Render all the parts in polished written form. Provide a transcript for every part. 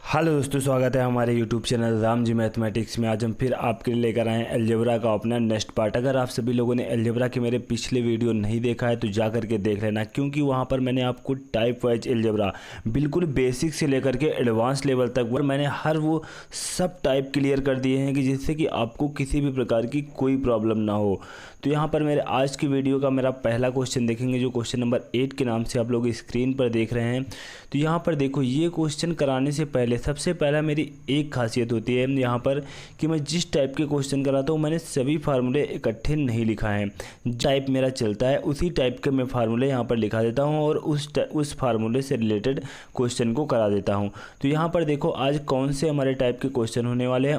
Hello दोस्तों, स्वागत है हमारे YouTube channel Ram ji mathematics में। आज हम फिर आपके लिए लेकर आए हैं अलजेब्रा का अपना नेक्स्ट पार्ट। अगर आप सभी लोगों ने अलजेब्रा के मेरे पिछले वीडियो नहीं देखा है तो जा करके देख लेना, क्योंकि वहां पर मैंने आपको टाइप वाइज अलजेब्रा बिल्कुल बेसिक से लेकर के एडवांस लेवल तक मैंने हर वो सब टाइप क्लियर कर दिए हैं कि जिससे कि आपको किसी भी प्रकार की कोई प्रॉब्लम ना हो। तो यहाँ पर मेरे आज की वीडियो का मेरा पहला क्वेश्चन देखेंगे, जो क्वेश्चन नंबर 8 के नाम से आप लोग स्क्रीन पर देख रहे हैं। तो यहाँ पर देखो, ये क्वेश्चन कराने से पहले सबसे पहला मेरी एक खासियत होती है यहाँ पर कि मैं जिस टाइप के क्वेश्चन कराता हूँ मैंने सभी फार्मूले इकट्ठे नहीं लिखा है। टाइप मेरा चलता है उसी टाइप के मैं फार्मूले यहाँ पर लिखा देता हूँ और उस फार्मूले से रिलेटेड क्वेश्चन को करा देता हूँ। तो यहाँ पर देखो, आज कौन से हमारे टाइप के क्वेश्चन होने वाले हैं,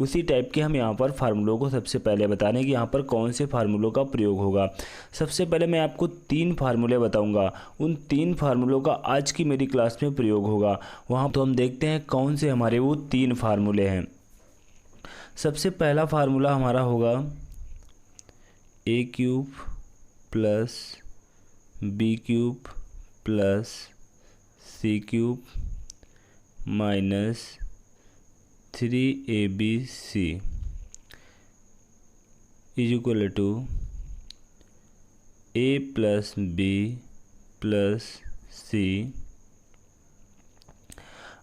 उसी टाइप के हम यहाँ पर फार्मूलों को सबसे पहले बताने कि यहाँ पर कौन से फार्मूलों का प्रयोग होगा। सबसे पहले मैं आपको 3 फार्मूले बताऊंगा, उन 3 फार्मूलों का आज की मेरी क्लास में प्रयोग होगा। वहाँ तो हम देखते हैं कौन से हमारे वो 3 फार्मूले हैं। सबसे पहला फार्मूला हमारा होगा a³ plus b³ plus c³ minus 3abc is equal to a plus b plus c,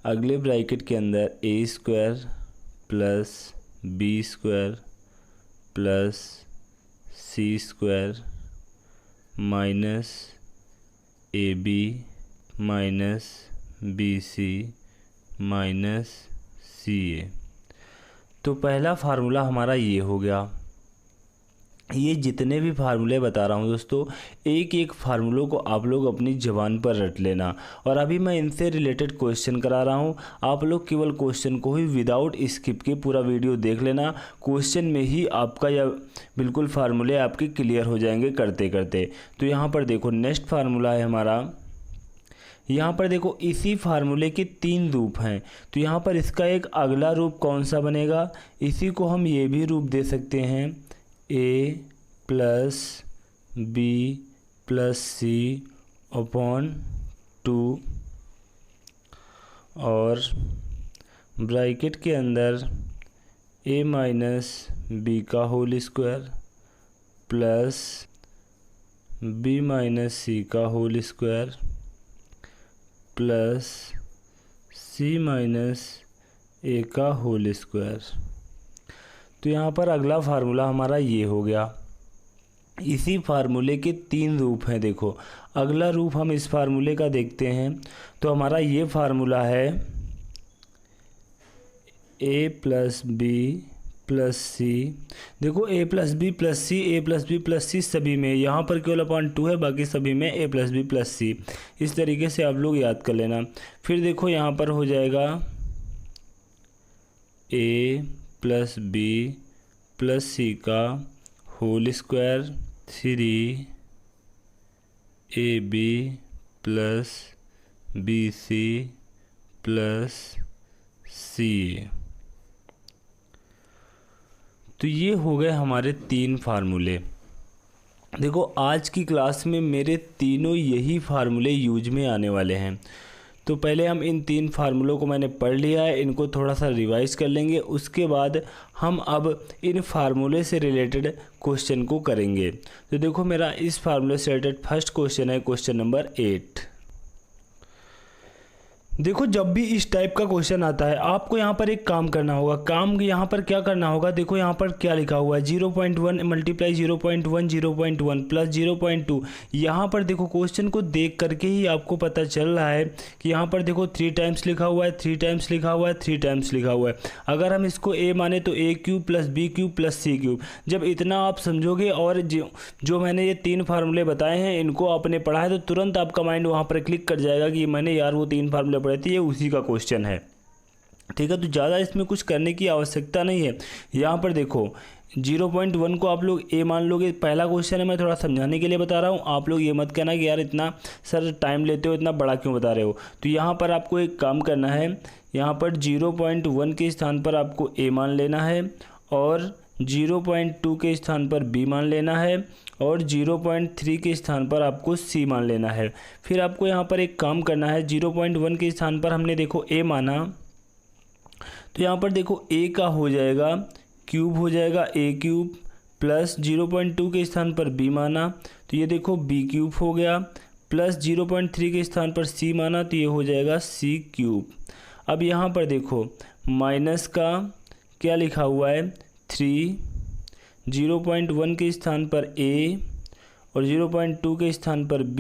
अगले ब्रैकेट के अंदर a² plus b² plus c² minus ab minus bc minus CA। तो पहला फार्मूला हमारा ये हो गया। ये जितने भी फार्मूले बता रहा हूँ दोस्तों, एक एक फार्मूलों को आप लोग अपनी ज़बान पर रट लेना। और अभी मैं इनसे रिलेटेड क्वेश्चन करा रहा हूँ, आप लोग केवल क्वेश्चन को ही विदाउट स्किप के पूरा वीडियो देख लेना। क्वेश्चन में ही आपका या बिल्कुल फार्मूले आपके क्लियर हो जाएंगे करते करते। तो यहाँ पर देखो, नेक्स्ट फार्मूला है हमारा, यहाँ पर देखो इसी फार्मूले के 3 रूप हैं। तो यहाँ पर इसका एक अगला रूप कौन सा बनेगा, इसी को हम ये भी रूप दे सकते हैं, a plus b plus c upon 2 और ब्रैकेट के अंदर a माइनस b का whole square plus b minus c का whole square plus c minus a का होल स्क्वायर। तो यहाँ पर अगला फार्मूला हमारा ये हो गया। इसी फार्मूले के 3 रूप हैं। देखो, अगला रूप हम इस फार्मूले का देखते हैं। तो हमारा ये फार्मूला है a plus b plus c। देखो, a plus b plus c, a plus b plus c सभी में, यहाँ पर केवल अपॉन 2 है, बाकी सभी में a प्लस बी प्लस सी। इस तरीके से आप लोग याद कर लेना। फिर देखो, यहाँ पर हो जाएगा a plus b plus c का whole square 3ab plus bc plus ca। तो ये हो गए हमारे 3 फार्मूले। देखो, आज की क्लास में मेरे तीनों यही फार्मूले यूज में आने वाले हैं। तो पहले हम इन 3 फार्मूलों को मैंने पढ़ लिया है, इनको थोड़ा सा रिवाइज कर लेंगे। उसके बाद हम अब इन फार्मूले से रिलेटेड क्वेश्चन को करेंगे। तो देखो, मेरा इस फार्मूले से रिलेटेड फर्स्ट क्वेश्चन है क्वेश्चन नंबर 8। देखो, जब भी इस टाइप का क्वेश्चन आता है आपको यहाँ पर एक काम करना होगा। काम यहाँ पर क्या करना होगा, देखो यहाँ पर क्या लिखा हुआ है, 0.1 मल्टीप्लाई 0.1 0.1 प्लस 0.2। यहाँ पर देखो, क्वेश्चन को देख करके ही आपको पता चल रहा है कि यहाँ पर देखो 3 टाइम्स लिखा हुआ है, 3 टाइम्स लिखा हुआ है, 3 टाइम्स लिखा हुआ है। अगर हम इसको a माने तो a³ plus b³ plus c³। जब इतना आप समझोगे और जो मैंने ये 3 फार्मूले बताए हैं इनको आपने पढ़ा है तो तुरंत आपका माइंड वहाँ पर क्लिक कर जाएगा कि मैंने यार वो 3 फार्मूले रहती है, उसी का क्वेश्चन है। ठीक है, तो ज़्यादा इसमें कुछ करने की आवश्यकता नहीं है। यहाँ पर देखो, 0.1 को आप लोग a मान लोगे। पहला क्वेश्चन है, मैं थोड़ा समझाने के लिए बता रहा हूँ, आप लोग ये मत कहना कि यार इतना सर टाइम लेते हो, इतना बड़ा क्यों बता रहे हो। तो यहाँ पर आपको एक काम करना है, यहाँ पर 0.1 के स्थान पर आपको a मान लेना है और 0.2 के स्थान पर b मान लेना है और 0.3 के स्थान पर आपको c मान लेना है। फिर आपको यहाँ पर एक काम करना है, 0.1 के स्थान पर हमने देखो a माना, तो यहाँ पर देखो a का हो जाएगा क्यूब हो जाएगा a क्यूब, प्लस 0.2 के स्थान पर b माना तो ये देखो b क्यूब हो गया, प्लस 0.3 के स्थान पर c माना तो ये हो जाएगा c क्यूब। अब यहाँ पर देखो माइनस का क्या लिखा हुआ है 3, 0.1 के स्थान पर a और 0.2 के स्थान पर b,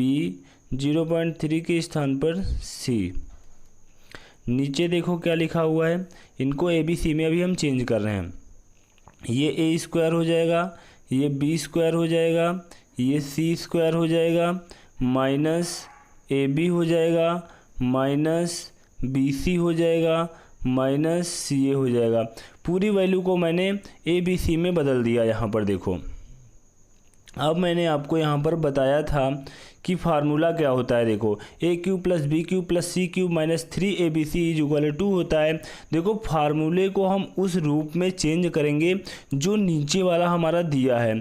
0.3 के स्थान पर c। नीचे देखो क्या लिखा हुआ है, इनको a b c में अभी हम चेंज कर रहे हैं। ये a स्क्वायर हो जाएगा, ये b स्क्वायर हो जाएगा, ये c स्क्वायर हो जाएगा, माइनस ए बी हो जाएगा, माइनस बी सी हो जाएगा, माइनस सी ए हो जाएगा। पूरी वैल्यू को मैंने ए बी सी में बदल दिया। यहाँ पर देखो, अब मैंने आपको यहाँ पर बताया था कि फार्मूला क्या होता है। देखो a cube plus b cube plus c cube minus 3abc is equal to होता है। देखो फार्मूले को हम उस रूप में चेंज करेंगे जो नीचे वाला हमारा दिया है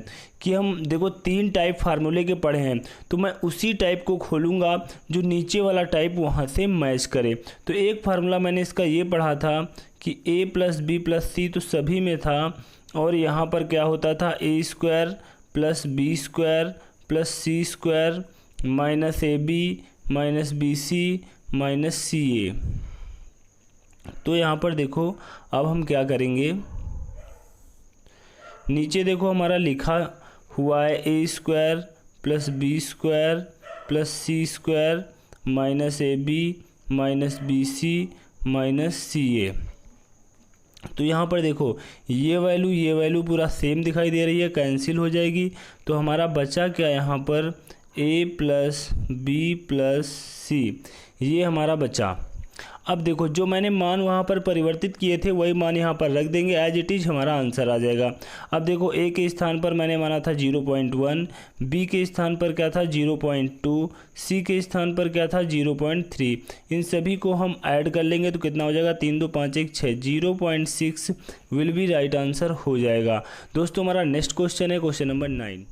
कि हम देखो 3 टाइप फार्मूले के पढ़े हैं, तो मैं उसी टाइप को खोलूँगा जो नीचे वाला टाइप वहाँ से मैच करे। तो एक फार्मूला मैंने इसका ये पढ़ा था कि a plus b plus c तो सभी में था, और यहाँ पर क्या होता था a square plus b square plus c square minus a b minus b c minus c a. तो यहाँ पर देखो अब हम क्या करेंगे, नीचे देखो हमारा लिखा हुआ है a square plus b square plus c square minus a b minus b c minus c a. तो यहाँ पर देखो ये वैल्यू पूरा सेम दिखाई दे रही है, कैंसिल हो जाएगी। तो हमारा बचा क्या यहाँ पर a प्लस बी प्लस सी, ये हमारा बचा। अब देखो जो मैंने मान वहाँ पर परिवर्तित किए थे वही मान यहाँ पर रख देंगे, एज इट इज़ हमारा आंसर आ जाएगा। अब देखो a के स्थान पर मैंने माना था 0.1, b के स्थान पर क्या था 0.2, c के स्थान पर क्या था 0.3। इन सभी को हम ऐड कर लेंगे तो कितना हो जाएगा 3 2 5 1 6, 0.6 विल बी राइट आंसर हो जाएगा। दोस्तों हमारा नेक्स्ट क्वेश्चन है क्वेश्चन नंबर 9।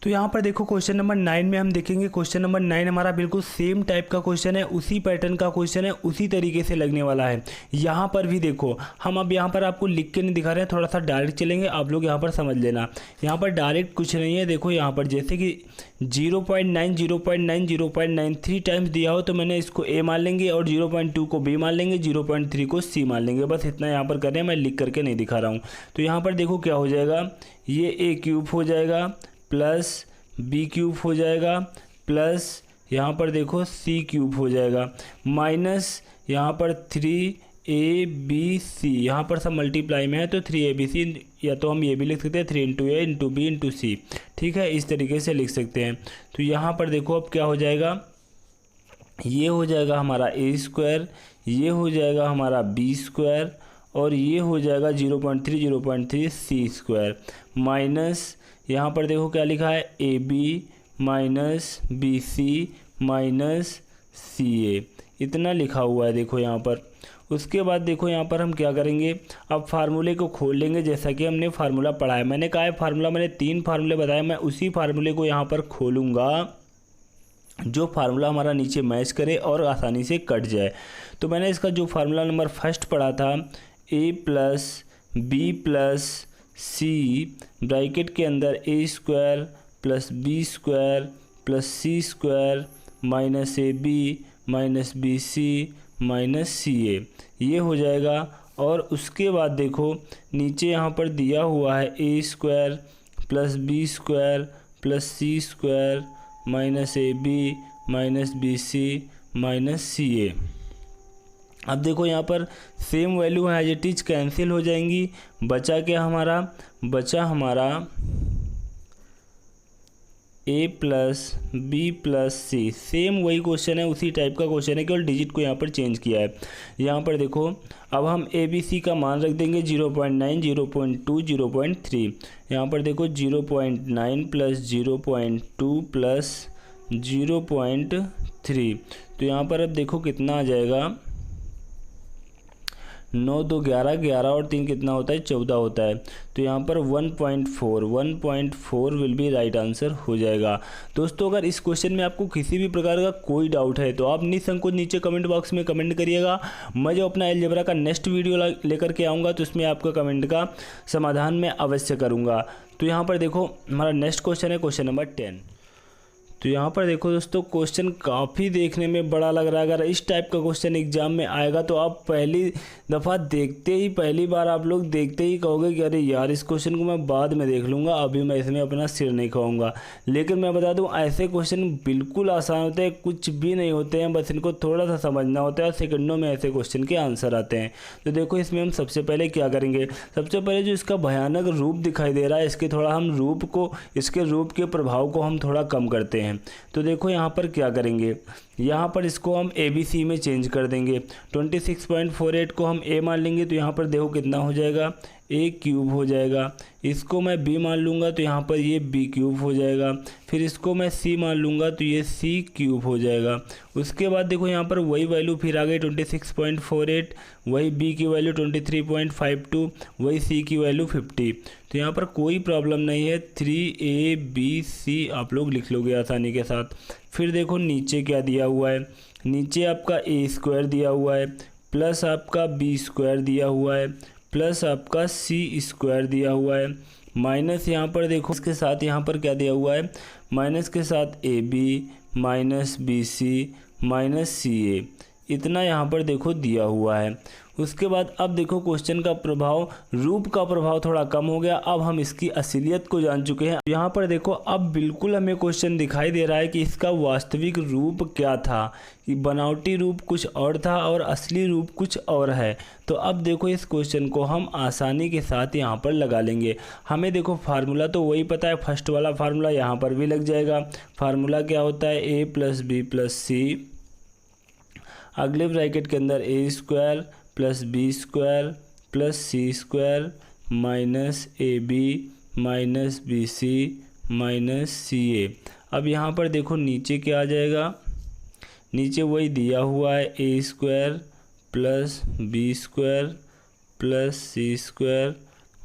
तो यहाँ पर देखो क्वेश्चन नंबर 9 में हम देखेंगे, क्वेश्चन नंबर 9 हमारा बिल्कुल सेम टाइप का क्वेश्चन है, उसी पैटर्न का क्वेश्चन है, उसी तरीके से लगने वाला है। यहाँ पर भी देखो हम अब यहाँ पर आपको लिख के नहीं दिखा रहे हैं, थोड़ा सा डायरेक्ट चलेंगे, आप लोग यहाँ पर समझ लेना। यहाँ पर डायरेक्ट कुछ नहीं है। देखो यहाँ पर जैसे कि 0.9 0.9 0.9 3 टाइम्स दिया हो तो मैंने इसको a मान लेंगे और 0.2 को b मान लेंगे, 0.3 को c मान लेंगे। बस इतना यहाँ पर कर रहे हैं, मैं लिख करके नहीं दिखा रहा हूँ। तो यहाँ पर देखो क्या हो जाएगा, ये a क्यूब हो जाएगा प्लस बी क्यूब हो जाएगा प्लस यहाँ पर देखो सी क्यूब हो जाएगा माइनस यहाँ पर 3abc, यहाँ पर सब मल्टीप्लाई में है तो 3abc, या तो हम ये भी लिख सकते हैं 3 इंटू ए इंटू बी इंटू सी। ठीक है, इस तरीके से लिख सकते हैं। तो यहाँ पर देखो अब क्या हो जाएगा, ये हो जाएगा हमारा ए स्क्वायर, ये हो जाएगा हमारा बी स्क्वायर और ये हो जाएगा 0.3 सी स्क्वायर माइनस यहाँ पर देखो क्या लिखा है a b minus b c minus c a, इतना लिखा हुआ है देखो यहाँ पर। उसके बाद देखो यहाँ पर हम क्या करेंगे, अब फार्मूले को खोल लेंगे जैसा कि हमने फार्मूला पढ़ा है। मैंने कहा है फार्मूला, मैंने 3 फार्मूले बताए, मैं उसी फार्मूले को यहाँ पर खोलूँगा जो फार्मूला हमारा नीचे मैच करे और आसानी से कट जाए। तो मैंने इसका जो फार्मूला नंबर फर्स्ट पढ़ा था a plus b plus c bracket के अंदर a square plus b square plus c square minus a b minus b c minus c a, ये हो जाएगा। और उसके बाद देखो नीचे यहाँ पर दिया हुआ है a square plus b square plus c square minus a b minus b c minus c a. अब देखो यहाँ पर सेम वैल्यू है, एज इट इज कैंसिल हो जाएंगी। बचा क्या हमारा, बचा हमारा a plus b plus c, same वही क्वेश्चन है, उसी टाइप का क्वेश्चन है, केवल डिजिट को यहाँ पर चेंज किया है। यहाँ पर देखो अब हम ए बी सी का मान रख देंगे 0.9 0.2 0.3। यहाँ पर देखो 0.9 प्लस 0.2 प्लस 0.3, तो यहाँ पर अब देखो कितना आ जाएगा 9 2 11, 11 और 3 कितना होता है 14 होता है। तो यहाँ पर 1.4 विल बी राइट आंसर हो जाएगा। दोस्तों अगर इस क्वेश्चन में आपको किसी भी प्रकार का कोई डाउट है तो आप निसंकोच नीचे कमेंट बॉक्स में कमेंट करिएगा। मैं जो अपना अलजेब्रा का नेक्स्ट वीडियो लेकर के आऊँगा तो उसमें आपका कमेंट का समाधान मैं अवश्य करूँगा। तो यहाँ पर देखो हमारा नेक्स्ट क्वेश्चन है क्वेश्चन नंबर 10। तो यहाँ पर देखो दोस्तों क्वेश्चन काफ़ी देखने में बड़ा लग रहा है। अगर इस टाइप का क्वेश्चन एग्जाम में आएगा तो आप पहली दफ़ा देखते ही पहली बार आप लोग देखते ही कहोगे कि अरे यार इस क्वेश्चन को मैं बाद में देख लूँगा, अभी मैं इसमें अपना सिर नहीं खाऊंगा। लेकिन मैं बता दूँ ऐसे क्वेश्चन बिल्कुल आसान होते हैं, कुछ भी नहीं होते हैं, बस इनको थोड़ा सा समझना होता है और सेकंडों में ऐसे क्वेश्चन के आंसर आते हैं। तो देखो इसमें हम सबसे पहले क्या करेंगे, सबसे पहले जो इसका भयानक रूप दिखाई दे रहा है इसके थोड़ा हम इसके रूप के प्रभाव को हम थोड़ा कम करते हैं। तो देखो यहाँ पर क्या करेंगे, यहाँ पर इसको हम ABC में चेंज कर देंगे। 26.48 को हम A मान लेंगे तो यहाँ पर देखो कितना हो जाएगा A³ हो जाएगा। इसको मैं B मान लूँगा तो यहाँ पर ये B³ हो जाएगा। फिर इसको मैं C मान लूँगा तो ये C³ हो जाएगा। उसके बाद देखो यहाँ पर वही वैल्यू फिर आ गई 26.48, वही B की वैल्यू 23.52, वही C की वैल्यू 50। तो यहाँ पर कोई प्रॉब्लम नहीं है, 3ABC आप लोग लिख लोगे आसानी के साथ। फिर देखो नीचे क्या दिया हुआ है, नीचे आपका A² दिया हुआ है, प्लस आपका B² दिया हुआ है, प्लस आपका C² दिया हुआ है, माइनस यहाँ पर देखो इसके साथ यहाँ पर क्या दिया हुआ है, माइनस के साथ AB minus BC minus CA, इतना यहाँ पर देखो दिया हुआ है। उसके बाद अब देखो क्वेश्चन का प्रभाव, रूप का प्रभाव थोड़ा कम हो गया। अब हम इसकी असलियत को जान चुके हैं। यहाँ पर देखो अब बिल्कुल हमें क्वेश्चन दिखाई दे रहा है कि इसका वास्तविक रूप क्या था, कि बनावटी रूप कुछ और था और असली रूप कुछ और है। तो अब देखो इस क्वेश्चन को हम आसानी के साथ यहाँ पर लगा लेंगे। हमें देखो फार्मूला तो वही पता है, फर्स्ट वाला फार्मूला यहाँ पर भी लग जाएगा। फार्मूला क्या होता है, A + B + C, अगले ब्रैकेट के अंदर A² + B² + C² minus AB minus BC minus CA। अब यहाँ पर देखो नीचे क्या आ जाएगा, नीचे वही दिया हुआ है A² + B² + C²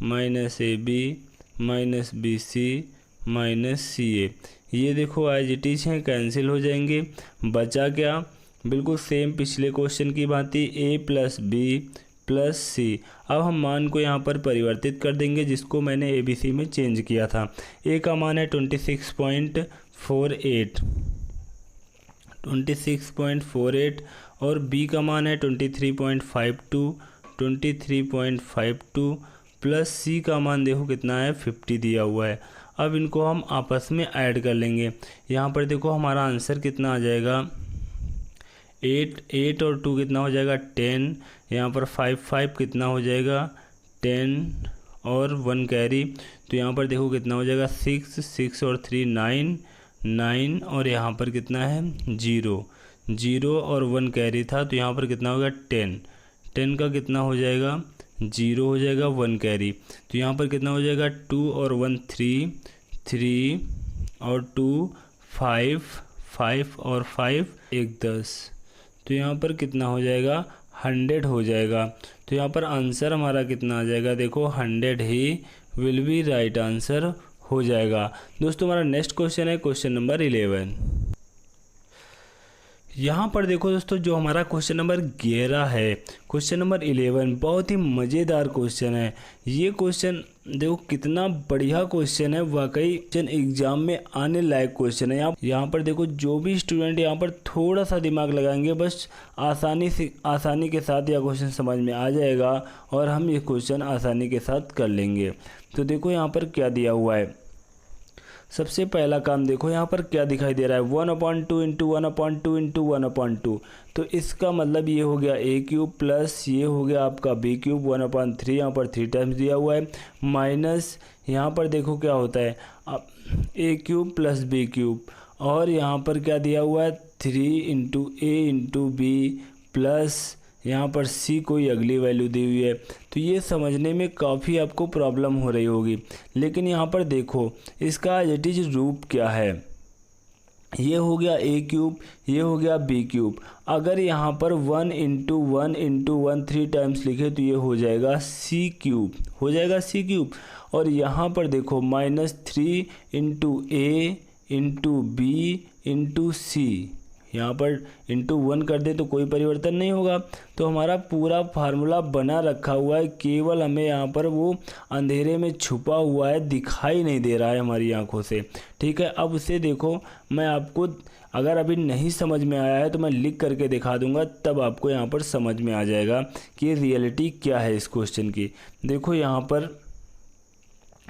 minus AB minus BC minus CA। ये देखो एज इट इज हैं, कैंसिल हो जाएंगे। बचा क्या, बिल्कुल सेम पिछले क्वेश्चन की भांति A + B + C। अब हम मान को यहाँ पर परिवर्तित कर देंगे जिसको मैंने ABC में चेंज किया था। A का मान है 26.48 और B का मान है 23.52 प्लस C का मान देखो कितना है 50 दिया हुआ है। अब इनको हम आपस में ऐड कर लेंगे। यहाँ पर देखो हमारा आंसर कितना आ जाएगा, 8 और 2 कितना हो जाएगा 10, यहाँ पर 5 कितना हो जाएगा 10 और 1 कैरी, तो यहाँ पर देखो कितना हो जाएगा 6 और 3 9 और यहाँ पर कितना है 0 और 1 कैरी था, तो यहाँ पर कितना होगा 10 का कितना हो जाएगा 0 हो जाएगा 1 कैरी, तो यहाँ पर कितना हो जाएगा 2 और 1 3 और 2 5 और 5 1 10, तो यहाँ पर कितना हो जाएगा 100 हो जाएगा। तो यहाँ पर आंसर हमारा कितना आ जाएगा, देखो 100 he will be right answer हो जाएगा। दोस्तों हमारा नेक्स्ट क्वेश्चन है क्वेश्चन नंबर 11। यहाँ पर देखो दोस्तों जो हमारा क्वेश्चन नंबर 11 है, क्वेश्चन नंबर 11 बहुत ही मज़ेदार क्वेश्चन है। ये क्वेश्चन देखो कितना बढ़िया क्वेश्चन है, वाकई एग्जाम में आने लायक क्वेश्चन है। यहाँ पर देखो जो भी स्टूडेंट यहाँ पर थोड़ा सा दिमाग लगाएंगे बस आसानी के साथ यह क्वेश्चन समझ में आ जाएगा और हम ये क्वेश्चन आसानी के साथ कर लेंगे। तो देखो यहाँ पर क्या दिया हुआ है, सबसे पहला काम देखो यहाँ पर क्या दिखाई दे रहा है 1/2 इंटू 1/2 इंटू 1/2, तो इसका मतलब ये हो गया A³ प्लस ये हो गया आपका B³ 1/3, यहाँ पर 3 टाइम्स दिया हुआ है, माइनस यहाँ पर देखो क्या होता है A³ प्लस B³ और यहाँ पर क्या दिया हुआ है 3 into A into B plus यहाँ पर C कोई अगली वैल्यू दी हुई है। तो ये समझने में काफ़ी आपको प्रॉब्लम हो रही होगी, लेकिन यहाँ पर देखो इसका एज इट इज रूप क्या है। ये हो गया ए क्यूब, ये हो गया बी क्यूब। अगर यहाँ पर 1 इंटू 1 इंटू 1 3 टाइम्स लिखे तो ये हो जाएगा सी क्यूब, हो जाएगा सी क्यूब। और यहाँ पर देखो -3 इंटू ए इंटू बी इंटू सी, यहाँ पर इंटू 1 कर दे तो कोई परिवर्तन नहीं होगा। तो हमारा पूरा फार्मूला बना रखा हुआ है, केवल हमें यहाँ पर वो अंधेरे में छुपा हुआ है, दिखाई नहीं दे रहा है हमारी आंखों से। ठीक है, अब उसे देखो, मैं आपको अगर अभी नहीं समझ में आया है तो मैं लिख करके दिखा दूंगा, तब आपको यहाँ पर समझ में आ जाएगा कि रियलिटी क्या है इस क्वेश्चन की। देखो यहाँ पर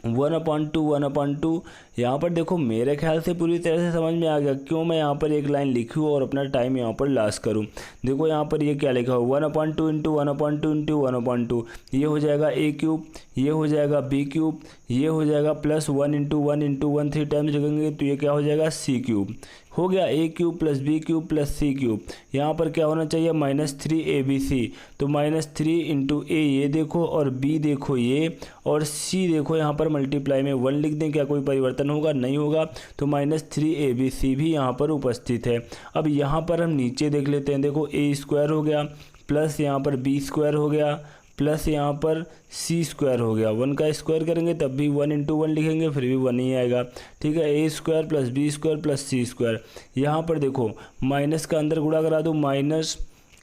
1/2 1/2, यहाँ पर देखो मेरे ख्याल से पूरी तरह से समझ में आ गया क्यों मैं यहाँ पर एक लाइन लिखूँ और अपना टाइम यहाँ पर लॉस करूँ। देखो यहाँ पर ये क्या लिखा हो, 1/2 इंटू 1/2 इंटू 1/2, ये हो जाएगा ए क्यूब, ये हो जाएगा बी क्यूब, ये हो जाएगा प्लस 1 इंटू 1 इंटू 1 3 टाइम्स लिखेंगे तो ये क्या हो जाएगा सी क्यूब। हो गया a cube plus b cube plus c cube. यहाँ पर क्या होना चाहिए -3 ABC, तो -3 इंटू ए ये देखो और बी देखो ये, और सी देखो यहाँ पर मल्टीप्लाई में 1 लिख दें, क्या कोई परिवर्तन होगा? नहीं होगा। तो -3 ABC भी यहाँ पर उपस्थित है। अब यहाँ पर हम नीचे देख लेते हैं, देखो ए स्क्वायर हो गया प्लस यहाँ पर बी स्क्वायर हो गया प्लस यहाँ पर सी स्क्वायर हो गया। 1 का स्क्वायर करेंगे तब भी 1 इंटू 1 लिखेंगे फिर भी 1 ही आएगा। ठीक है, a square plus b square plus c square. यहाँ पर देखो माइनस का अंदर गुणा करा दो, minus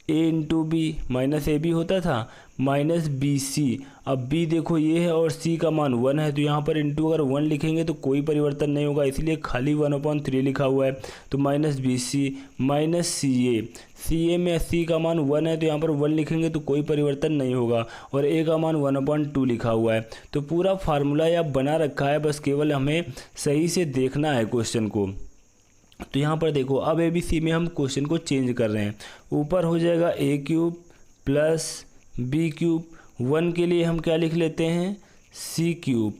a into b, minus a b होता था माइनस बी सी। अब बी देखो ये है और सी का मान 1 है, तो यहाँ पर इंटू अगर 1 लिखेंगे तो कोई परिवर्तन नहीं होगा, इसलिए खाली 1/3 लिखा हुआ है। तो minus b c minus c ए, सी ए में सी का मान 1 है तो यहाँ पर 1 लिखेंगे तो कोई परिवर्तन नहीं होगा, और ए का मान 1/2 लिखा हुआ है। तो पूरा फार्मूला यहाँ बना रखा है, बस केवल हमें सही से देखना है क्वेश्चन को। तो यहाँ पर देखो अब ए बी सी में हम क्वेश्चन को चेंज कर रहे हैं। ऊपर हो जाएगा ए क्यूब प्लस बी क्यूब, 1 के लिए हम क्या लिख लेते हैं सी क्यूब।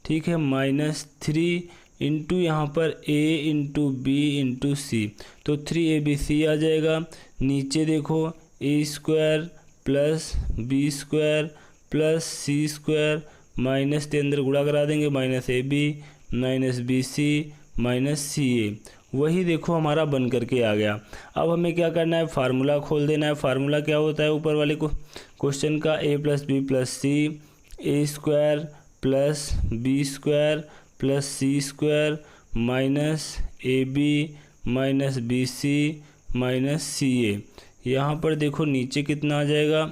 ठीक है, -3 इंटू यहाँ पर a into b into c, तो 3ABC आ जाएगा। नीचे देखो a square plus b square plus c square, minus के अंदर गुणा करा देंगे, -AB minus BC minus CA। वही देखो हमारा बन करके आ गया। अब हमें क्या करना है, फार्मूला खोल देना है। फार्मूला क्या होता है ऊपर वाले को क्वेश्चन का, A plus b plus c, a square plus b square plus c square minus AB minus BC minus CA। यहाँ पर देखो नीचे कितना आ जाएगा,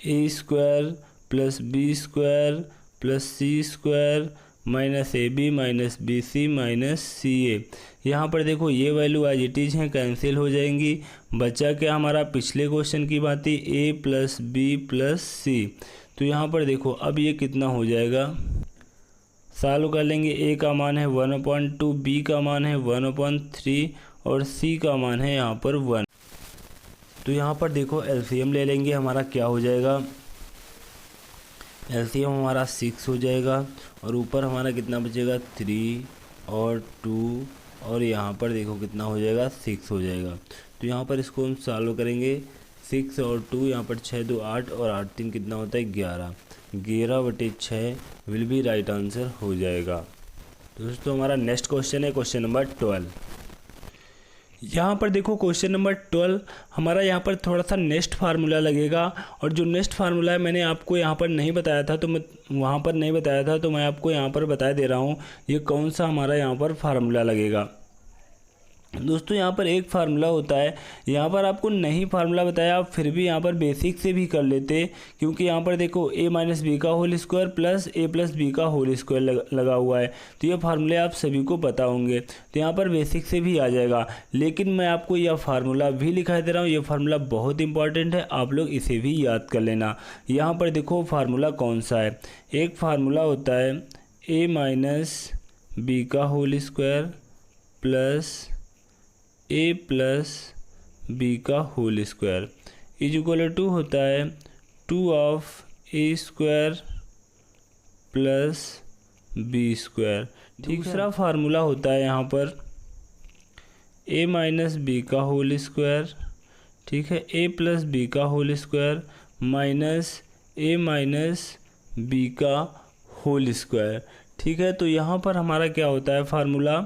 a square plus b square plus c square minus AB minus BC minus CA। यहाँ पर देखो ये वैल्यू एज इट इज हैं, कैंसिल हो जाएंगी। बचा क्या हमारा पिछले क्वेश्चन की बात ही, A plus b plus c. तो यहाँ पर देखो अब ये कितना हो जाएगा, सॉल्व कर लेंगे। A का मान है 1/2, B का मान है 1/3 और C का मान है यहाँ पर 1। तो यहाँ पर देखो LCM ले लेंगे, हमारा क्या हो जाएगा, LCM हमारा 6 हो जाएगा, और ऊपर हमारा कितना बचेगा 3 और 2, और यहाँ पर देखो कितना हो जाएगा 6 हो जाएगा। तो यहाँ पर इसको हम सॉल्व करेंगे, 6 और 2 यहाँ पर 6 2 8 और 8 3 कितना होता है 11, 11/6 विल बी राइट आंसर हो जाएगा। दोस्तों हमारा नेक्स्ट क्वेश्चन है क्वेश्चन नंबर 12। यहाँ पर देखो क्वेश्चन नंबर 12 हमारा यहाँ पर थोड़ा सा नेक्स्ट फार्मूला लगेगा, और जो नेक्स्ट फार्मूला है मैंने आपको यहाँ पर नहीं बताया था, तो मैं वहाँ पर नहीं बताया था तो मैं आपको यहाँ पर बता दे रहा हूँ ये कौन सा हमारा यहाँ पर फार्मूला लगेगा। दोस्तों यहाँ पर एक फार्मूला होता है, यहाँ पर आपको नहीं फार्मूला बताया, आप फिर भी यहाँ पर बेसिक से भी कर लेते, क्योंकि यहाँ पर देखो a माइनस बी का whole square plus a plus b का होल स्क्वायर लगा हुआ है, तो ये फार्मूले आप सभी को पता होंगे, तो यहाँ पर बेसिक से भी आ जाएगा। लेकिन मैं आपको यह फार्मूला भी लिखा दे रहा हूँ, ये फार्मूला बहुत इंपॉर्टेंट है, आप लोग इसे भी याद कर लेना। यहाँ पर देखो फार्मूला कौन सा है, एक फार्मूला होता है a माइनस बी का whole square plus a plus b का whole square is equal to होता है 2 of a square plus b square. दूसरा फार्मूला होता है यहाँ पर a माइनस बी का होल स्क्वायर, ठीक है, a प्लस बी का whole square minus a minus b का होल स्क्वायर। ठीक है, तो यहाँ पर हमारा क्या होता है फार्मूला,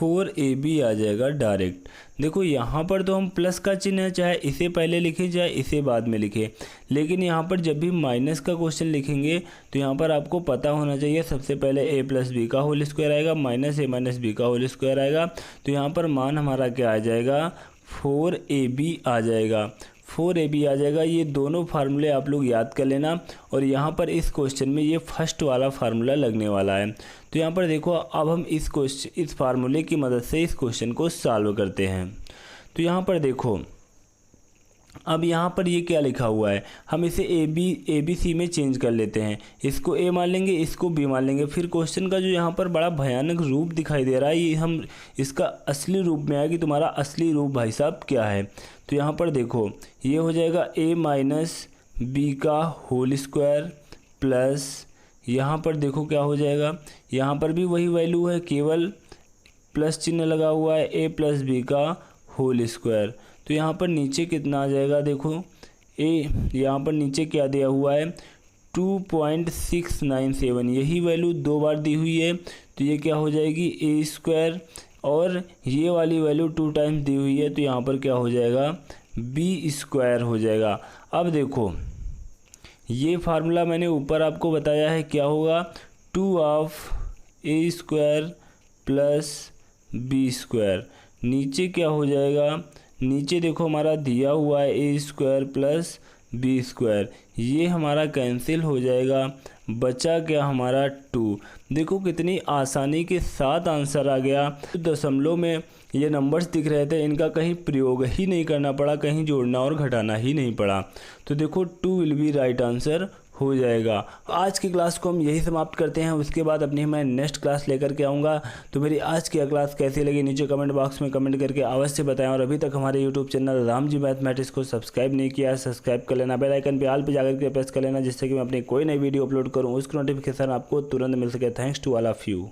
4ab आ जाएगा डायरेक्ट। देखो यहाँ पर तो हम प्लस का चिन्ह है, चाहे इसे पहले लिखें चाहे इसे बाद में लिखें, लेकिन यहाँ पर जब भी माइनस का क्वेश्चन लिखेंगे तो यहाँ पर आपको पता होना चाहिए सबसे पहले a प्लस बी का होल स्क्वायर आएगा माइनस a माइनस बी का होल स्क्वायर आएगा। तो यहाँ पर मान हमारा क्या आ जाएगा, 4ab आ जाएगा, 4ab आ जाएगा। ये दोनों फार्मूले आप लोग याद कर लेना और यहाँ पर इस क्वेश्चन में ये फर्स्ट वाला फार्मूला लगने वाला है। तो यहाँ पर देखो अब हम इस फार्मूले की मदद से इस क्वेश्चन को सॉल्व करते हैं। तो यहाँ पर देखो अब यहाँ पर ये क्या लिखा हुआ है, हम इसे ए बी सी में चेंज कर लेते हैं। इसको ए मान लेंगे, इसको बी मान लेंगे। फिर क्वेश्चन का जो यहाँ पर बड़ा भयानक रूप दिखाई दे रहा है, ये हम इसका असली रूप में आया कि तुम्हारा असली रूप भाई साहब क्या है। तो यहाँ पर देखो ये हो जाएगा a माइनस बी का होल स्क्वायर प्लस यहाँ पर देखो क्या हो जाएगा, यहाँ पर भी वही वैल्यू है, केवल प्लस चिन्ह लगा हुआ है, a प्लस बी का होल स्क्वायर। तो यहाँ पर नीचे कितना आ जाएगा, देखो यहाँ पर नीचे क्या दिया हुआ है 2.697, यही वैल्यू 2 बार दी हुई है। तो ये क्या हो जाएगी a स्क्वायर और ये वाली वैल्यू 2 टाइम्स दी हुई है, तो यहाँ पर क्या हो जाएगा b स्क्वायर हो जाएगा। अब देखो ये फार्मूला मैंने ऊपर आपको बताया है क्या होगा, 2 of a square plus b square. नीचे क्या हो जाएगा, नीचे देखो हमारा दिया हुआ है a square plus b square, ये हमारा कैंसिल हो जाएगा, बचा क्या हमारा 2। देखो कितनी आसानी के साथ आंसर आ गया। दशमलव में ये नंबर्स दिख रहे थे, इनका कहीं प्रयोग ही नहीं करना पड़ा, कहीं जोड़ना और घटाना ही नहीं पड़ा। तो देखो 2 विल बी राइट आंसर हो जाएगा। आज की क्लास को हम यही समाप्त करते हैं, उसके बाद अपनी मैं नेक्स्ट क्लास लेकर के आऊँगा। तो मेरी आज की क्लास कैसी लगी नीचे कमेंट बॉक्स में कमेंट करके अवश्य बताएं और अभी तक हमारे YouTube channel Ram ji mathematics को सब्सक्राइब नहीं किया है, सब्सक्राइब कर लेना, बेल आइकन पे ऑल पे जाकर के प्रेस कर लेना, जिससे कि मैं अपनी कोई नई वीडियो अपलोड करूँ उसकी नोटिफिकेशन आपको तुरंत मिल सके। Thanks to all of you.